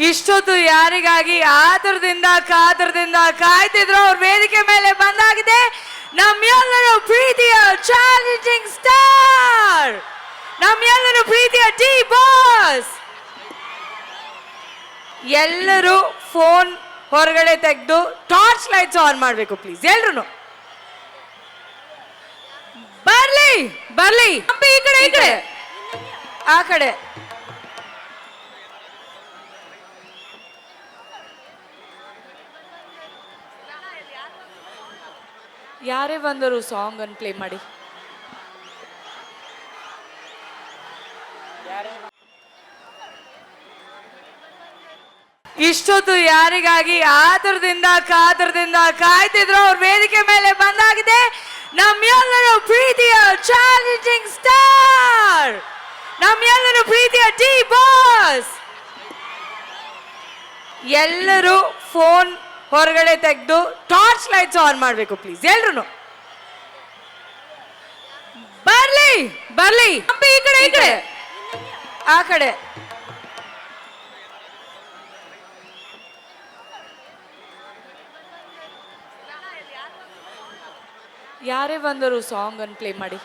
ಇಷ್ಟೊತ್ತು ಯಾರಿಗಾಗಿ ಆತರದಿಂದ ಕಾಯ್ತಿದ್ರು ಅವ್ರ ವೇದಿಕೆ ಮೇಲೆ ಬಂದಾಗಿದೆ ನಮ್ಮೆಲ್ಲರ ಪ್ರೀತಿಯ ಚಾಲೆಂಜಿಂಗ್ ಸ್ಟಾರ್, ನಮ್ಮೆಲ್ಲರ ಪ್ರೀತಿಯ ಡಿ ಬಾಸ್. ಎಲ್ಲರೂ ಫೋನ್ ಹೊರಗಡೆ ತೆಗೆದು ಟಾರ್ಚ್ ಲೈಟ್ಸ್ ಆನ್ ಮಾಡಬೇಕು ಪ್ಲೀಸ್. ಎಲ್ರು ಬರ್ಲಿ ಬರ್ಲಿ, ಈ ಕಡೆ ಆ ಕಡೆ. ಯಾರೇ ಬಂದರು ಸಾಂಗ್ ಅನ್ನು ಪ್ಲೇ ಮಾಡಿ. ಇಷ್ಟೊತ್ತು ಯಾರಿಗಾಗಿ ಆತರದಿಂದ ಕಾಯ್ತಿದ್ರು ಅವ್ರ ವೇದಿಕೆ ಮೇಲೆ ಬಂದಾಗಿದೆ ನಮ್ಮೆಲ್ಲರ ಪ್ರೀತಿಯ ಚಾಲೆಂಜಿಂಗ್ ಸ್ಟಾರ್, ನಮ್ಮೆಲ್ಲರ ಪ್ರೀತಿಯ ಡಿ ಬಾಸ್. ಎಲ್ಲರೂ ಫೋನ್ ಹೊರಗಡೆ ತೆಗೆದು ಟಾರ್ಚ್ ಲೈಟ್ಸ್ ಆನ್ ಮಾಡಬೇಕು ಪ್ಲೀಸ್. ಎಲ್ರು ಬರ್ಲಿ ಬರ್ಲಿ, ಈ ಕಡೆ ಆ ಕಡೆ. ಯಾರೇ ಬಂದರು ಸಾಂಗ್ ಅನ್ನು ಪ್ಲೇ ಮಾಡಿ.